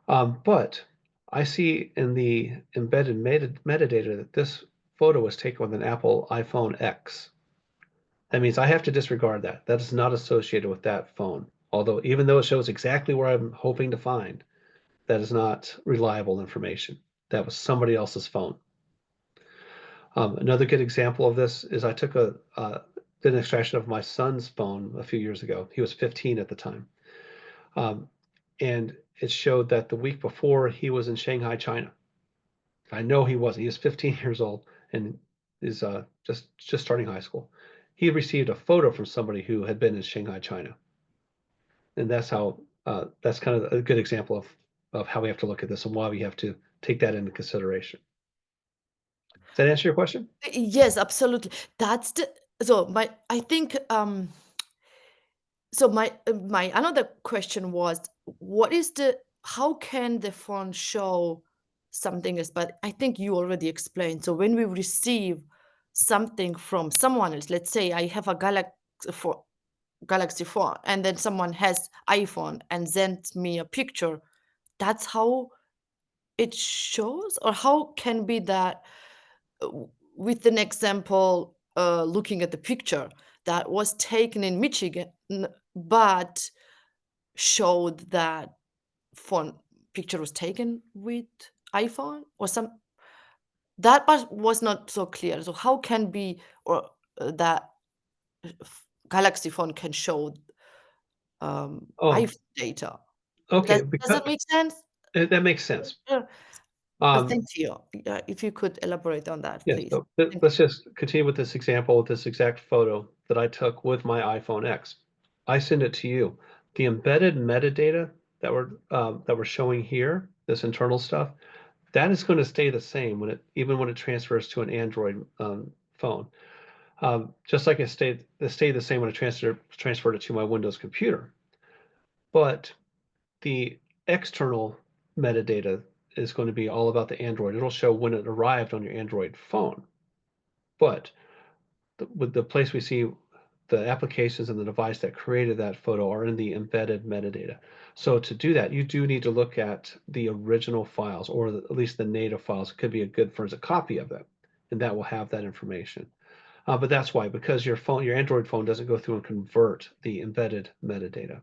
But I see in the embedded metadata that this photo was taken with an Apple iPhone X. That means I have to disregard that. That is not associated with that phone. Although, even though it shows exactly where I'm hoping to find, that is not reliable information. That was somebody else's phone. Another good example of this is I took did an extraction of my son's phone a few years ago. He was 15 at the time. And it showed that the week before he was in Shanghai, China. I know he wasn't. He was 15 years old and is just starting high school. He received a photo from somebody who had been in Shanghai, China. And that's how that's kind of a good example of how we have to look at this and why we have to take that into consideration. Does that answer your question? Yes, absolutely. That's the so my I think So my another question was, how can the phone show something is, but I think you already explained. So when we receive something from someone else, let's say I have a Galaxy phone, and then someone has iPhone and sends me a picture, that's how it shows? Or how can be that, with an example, looking at the picture that was taken in Michigan, but showed that phone picture was taken with iPhone or some that part was not so clear. So how can be or that Galaxy phone can show Oh, iPhone data? okay, Does because that make sense? that makes sense. Yeah. Um, Thank you. If you could elaborate on that, yeah, please. so Thank let's just continue with this example with this exact photo that I took with my iPhone X. I send it to you. The embedded metadata that we're showing here, this internal stuff, that is going to stay the same even when it transfers to an Android phone. Just like it stayed the same when I transferred it to my Windows computer. But the external metadata is going to be all about the Android. It'll show when it arrived on your Android phone. But with the place we see the applications and the device that created that photo are in the embedded metadata. So to do that, you do need to look at the original files, or at least the native files. It could be a good forensic copy of them, and that will have that information. But that's why, because your Android phone doesn't go through and convert the embedded metadata.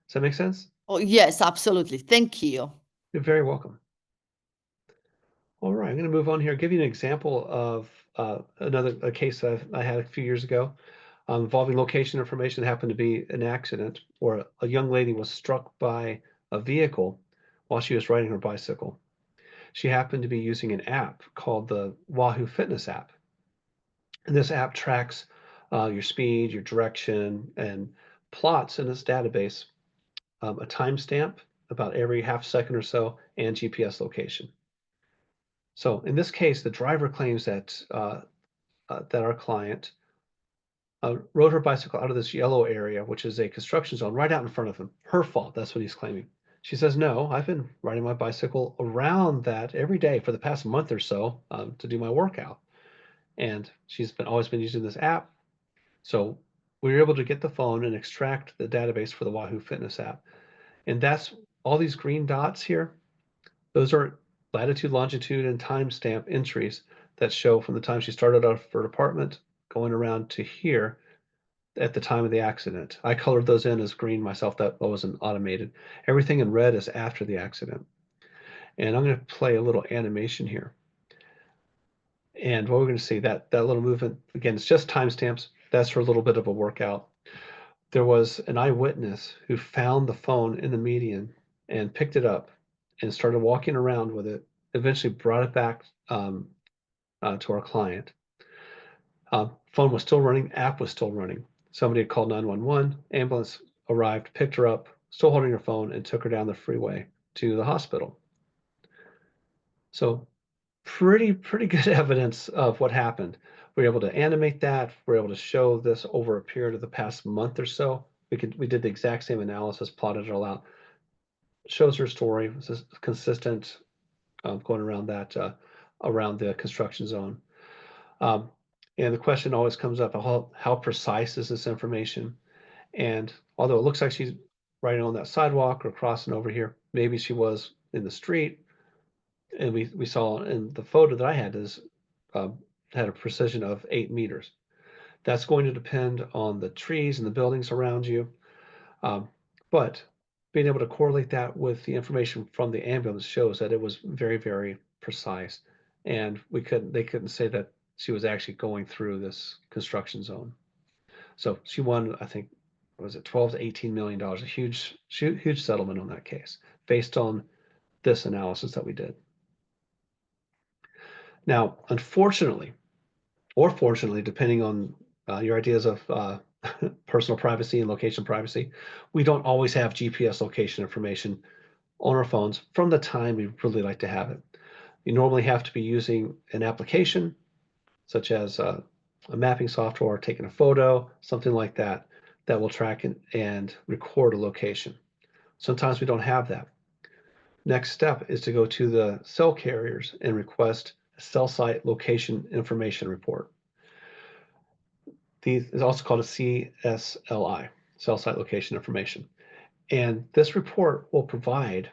Does that make sense? Oh, yes, absolutely. Thank you. You're very welcome. All right, I'm going to move on here. Give you an example of a case I had a few years ago involving location information. That happened to be an accident, or a young lady was struck by a vehicle while she was riding her bicycle. She happened to be using an app called the Wahoo Fitness app. And this app tracks your speed, your direction, and plots in its database a timestamp about every half second or so and GPS location. So in this case, the driver claims that that our client rode her bicycle out of this yellow area, which is a construction zone, right out in front of him. Her fault. That's what he's claiming. She says, "No, I've been riding my bicycle around that every day for the past month or so to do my workout." And she's always been using this app. So we were able to get the phone and extract the database for the Wahoo Fitness app. And that's all these green dots here. Those are latitude, longitude, and timestamp entries that show from the time she started off her apartment going around to here at the time of the accident. I colored those in as green myself. That wasn't automated. Everything in red is after the accident. And I'm going to play a little animation here. And what we're going to see, that little movement, again, it's just timestamps. That's for a little bit of a workout. There was an eyewitness who found the phone in the median and picked it up and started walking around with it, eventually brought it back to our client. Phone was still running, app was still running. Somebody had called 911, ambulance arrived, picked her up, still holding her phone, and took her down the freeway to the hospital. So pretty good evidence of what happened. We were able to animate that. We were able to show this over a period of the past month or so. We did the exact same analysis, plotted it all out. Shows her story. It was consistent going around that around the construction zone. And the question always comes up: how precise is this information? And although it looks like she's riding on that sidewalk or crossing over here, maybe she was in the street. And we saw in the photo that I had had a precision of 8 meters. That's going to depend on the trees and the buildings around you. But being able to correlate that with the information from the ambulance shows that it was very precise. And they couldn't say that she was actually going through this construction zone. So she won, I think, was it 12 to 18 million dollars, a huge settlement on that case based on this analysis that we did. Now, unfortunately, or fortunately, depending on your ideas of personal privacy and location privacy, we don't always have GPS location information on our phones from the time we really like to have it. You normally have to be using an application, such as a mapping software, taking a photo, something like that, that will track and record a location. Sometimes we don't have that. Next step is to go to the cell carriers and request a cell site location information report. These is also called a CSLI, cell site location information. And this report will provide,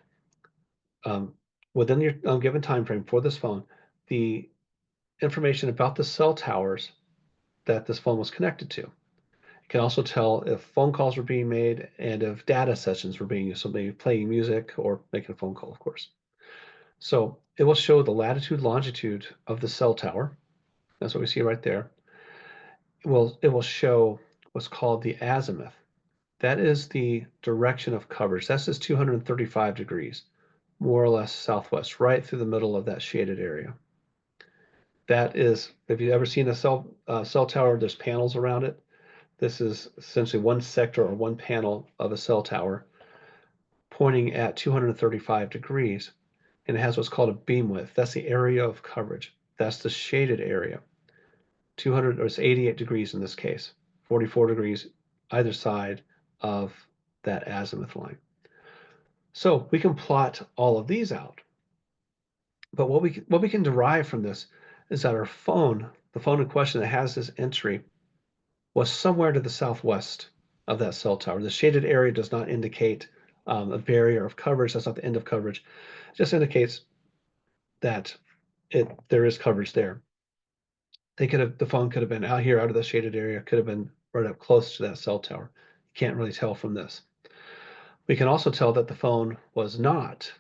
within your given time frame for this phone, the information about the cell towers that this phone was connected to. It can also tell if phone calls were being made and if data sessions were being used, so maybe playing music or making a phone call, of course. So it will show the latitude, longitude of the cell tower. That's what we see right there. It will show what's called the azimuth. That is the direction of coverage. That's just 235 degrees, more or less southwest, right through the middle of that shaded area. That is, if you've ever seen a cell tower, there's panels around it. This is essentially one sector or one panel of a cell tower pointing at 235 degrees, and it has what's called a beam width. That's the area of coverage. That's the shaded area. 200, or it's 88 degrees in this case, 44 degrees either side of that azimuth line. So we can plot all of these out. But what we can derive from this is that our phone, the phone in question that has this entry, was somewhere to the southwest of that cell tower. The shaded area does not indicate a barrier of coverage. That's not the end of coverage. It just indicates that there is coverage there. The phone could have been out here, out of the shaded area, could have been right up close to that cell tower. You can't really tell from this. We can also tell that the phone was not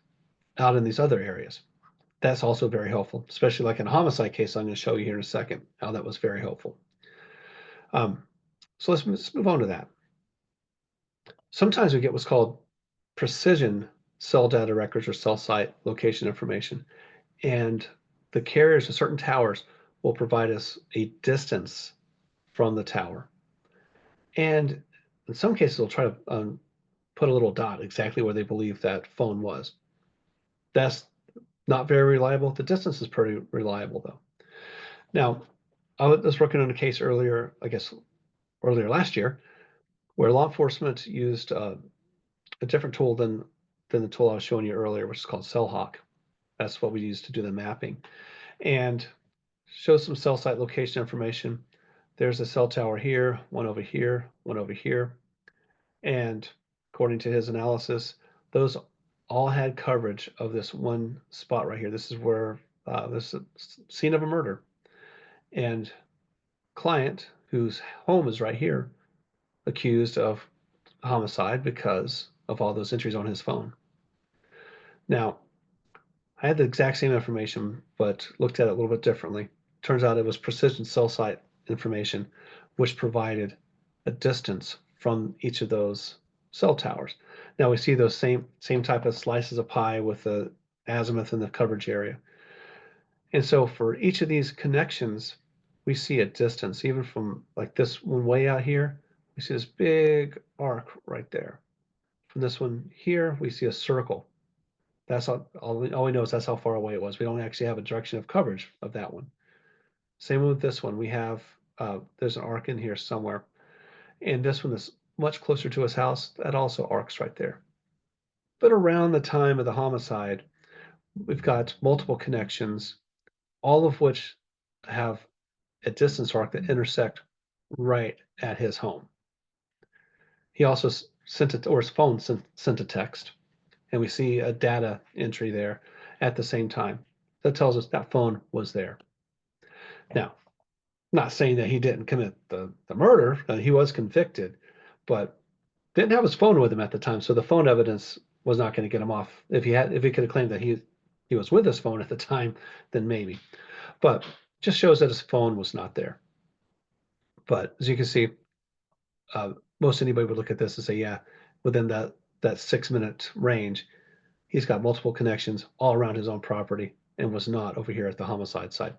out in these other areas. That's also very helpful, especially like in a homicide case I'm going to show you here in a second, how that was very helpful. So let's move on to that. Sometimes we get what's called precision cell data records or cell site location information. And the carriers of certain towers will provide us a distance from the tower. And in some cases, they'll try to put a little dot exactly where they believe that phone was. That's not very reliable. The distance is pretty reliable, though. Now, I was working on a case earlier, I guess earlier last year, where law enforcement used a different tool than the tool I was showing you earlier, which is called CellHawk. That's what we use to do the mapping. And shows some cell site location information. There's a cell tower here, one over here, one over here. And according to his analysis, those all had coverage of this one spot right here. This is where this is a scene of a murder. And client, whose home is right here, accused of homicide because of all those entries on his phone. Now, I had the exact same information, but looked at it a little bit differently. Turns out it was precision cell site information, which provided a distance from each of those cell towers. Now we see those same type of slices of pie with the azimuth and the coverage area. And so for each of these connections, we see a distance, even from like this one way out here, we see this big arc right there. From this one here, we see a circle. That's all we know is that's how far away it was. We don't actually have a direction of coverage of that one. Same with this one. We have, there's an arc in here somewhere. And this one is much closer to his house. That also arcs right there. But around the time of the homicide, we've got multiple connections, all of which have a distance arc that intersect right at his home. He also sent it, or his phone sent a text, and we see a data entry there at the same time. That tells us that phone was there. Now, not saying that he didn't commit the murder, he was convicted, but didn't have his phone with him at the time, so the phone evidence was not going to get him off. If he could have claimed that he was with his phone at the time, then maybe. But just shows that his phone was not there. But as you can see, most anybody would look at this and say, yeah, within that 6-minute range, he's got multiple connections all around his own property and was not over here at the homicide site.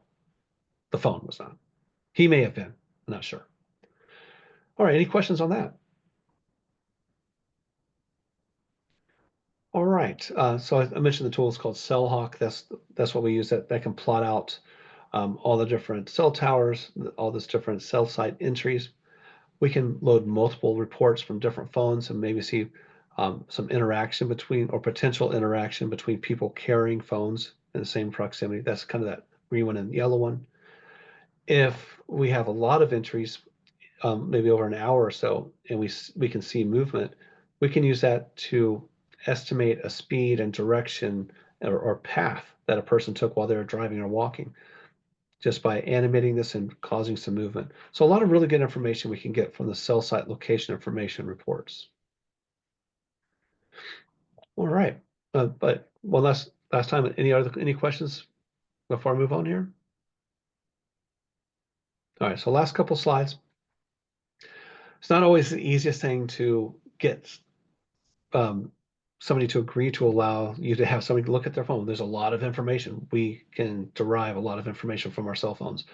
The phone was not. He may have been, I'm not sure. All right, any questions on that? All right, so I mentioned the tool is called CellHawk. That's what we use. That can plot out all the different cell towers, all those different cell site entries. We can load multiple reports from different phones and maybe see some interaction between or potential interaction between people carrying phones in the same proximity. That's kind of that green one and yellow one. If we have a lot of entries, maybe over an hour or so, and we can see movement, we can use that to estimate a speed and direction or path that a person took while they were driving or walking, just by animating this and causing some movement. So a lot of really good information we can get from the cell site location information reports. All right, but one last time, any questions before I move on here? All right, so last couple slides. It's not always the easiest thing to get somebody to agree to allow you to have somebody look at their phone. There's a lot of information. We can derive a lot of information from our cell phones.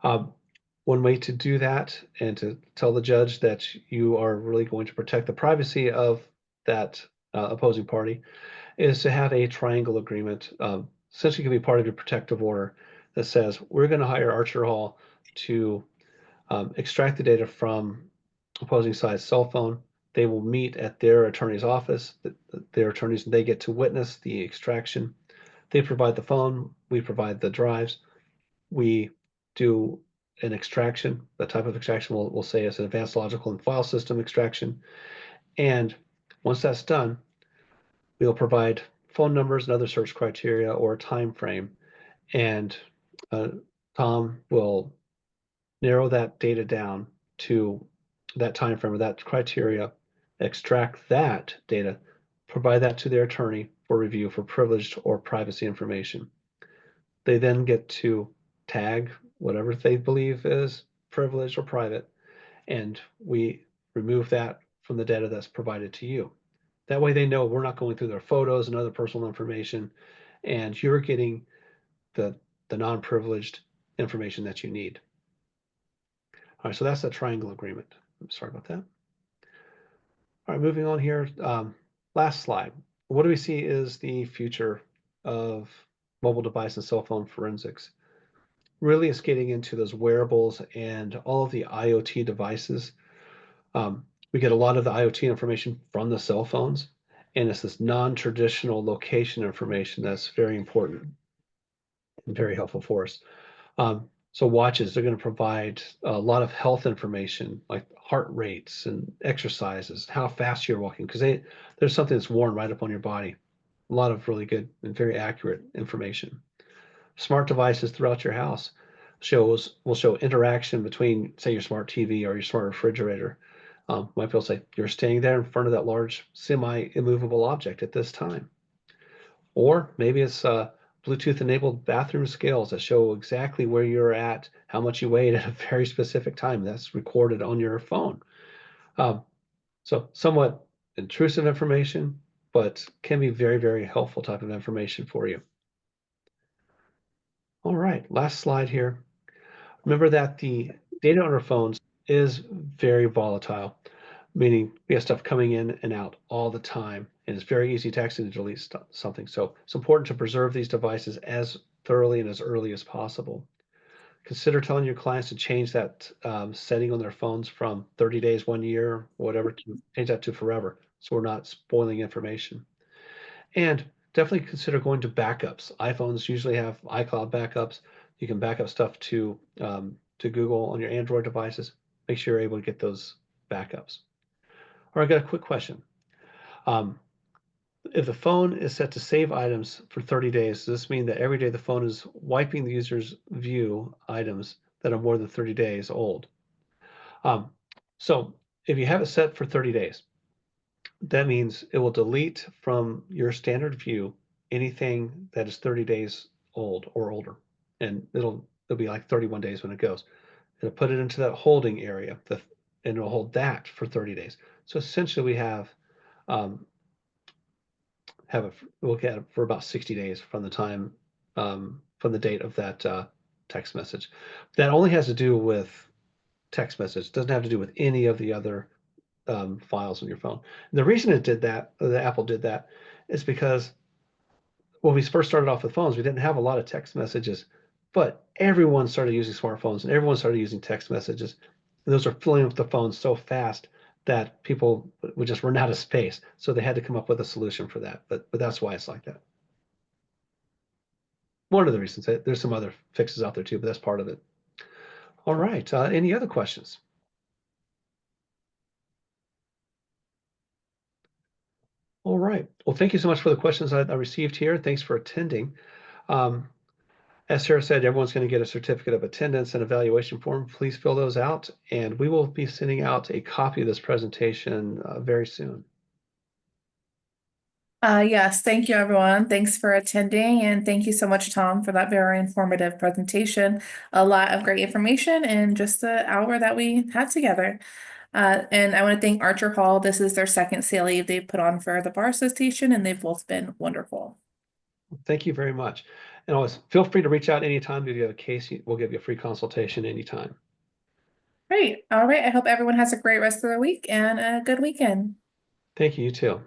One way to do that and to tell the judge that you are really going to protect the privacy of that opposing party is to have a triangle agreement. Essentially, can be part of your protective order that says we're going to hire ArcherHall to extract the data from opposing side's cell phone. They will meet at their attorney's office. Their attorneys, they get to witness the extraction. They provide the phone. We provide the drives. We do an extraction. The type of extraction we'll say is an advanced logical and file system extraction. And once that's done, we'll provide phone numbers and other search criteria or a time frame. And Tom will narrow that data down to that time frame or that criteria, extract that data, provide that to their attorney for review for privileged or privacy information. They then get to tag whatever they believe is privileged or private, and we remove that from the data that's provided to you. That way they know we're not going through their photos and other personal information, and you're getting the non-privileged information that you need. All right, so that's the triangle agreement. I'm sorry about that. All right, moving on here. Last slide. What do we see is the future of mobile device and cell phone forensics? Really, it's getting into those wearables and all of the IoT devices. We get a lot of the IoT information from the cell phones, and it's this non-traditional location information that's very important and very helpful for us. So watches, they're going to provide a lot of health information like heart rates and exercises, how fast you're walking, because there's something that's worn right up on your body. A lot of really good and very accurate information. Smart devices throughout your house will show interaction between, say, your smart TV or your smart refrigerator. Might be able to say, you're standing there in front of that large semi-immovable object at this time. Or maybe it's Bluetooth-enabled bathroom scales that show exactly where you're at, how much you weighed at a very specific time. That's recorded on your phone. So somewhat intrusive information, but can be very, very helpful type of information for you. All right, last slide here. Remember that the data on our phones is very volatile, meaning we have stuff coming in and out all the time, and it's very easy to accidentally delete something. So it's important to preserve these devices as thoroughly and as early as possible. Consider telling your clients to change that setting on their phones from 30 days, 1 year, whatever, to change that to forever, so we're not spoiling information. And definitely consider going to backups. iPhones usually have iCloud backups. You can back up stuff to Google on your Android devices. Make sure you're able to get those backups. All right, I got a quick question. If the phone is set to save items for 30 days, does this mean that every day the phone is wiping the user's view items that are more than 30 days old? So if you have it set for 30 days, that means it will delete from your standard view anything that is 30 days old or older. And it'll be like 31 days when it goes. It'll put it into that holding area, and it'll hold that for 30 days. So essentially we we'll get it for about 60 days from the time, from the date of that text message. That only has to do with text message. It doesn't have to do with any of the other files on your phone. And the reason it did that, the Apple did that, is because when we first started off with phones, we didn't have a lot of text messages, but everyone started using smartphones and everyone started using text messages. And those are filling up the phones so fast that people would just run out of space. So they had to come up with a solution for that. But that's why it's like that. One of the reasons. There's some other fixes out there too, but that's part of it. All right. Any other questions? All right. Well, thank you so much for the questions I received here. Thanks for attending. As Sarah said, everyone's going to get a certificate of attendance and evaluation form. Please fill those out, and we will be sending out a copy of this presentation very soon. Yes, thank you, everyone. Thanks for attending, and thank you so much, Tom, for that very informative presentation. A lot of great information in just the hour that we had together. And I want to thank ArcherHall. This is their second CLE they've put on for the Bar Association, and they've both been wonderful. Thank you very much. And always feel free to reach out anytime. If you have a case, we'll give you a free consultation anytime. Great. All right. I hope everyone has a great rest of the week and a good weekend. Thank you, you too.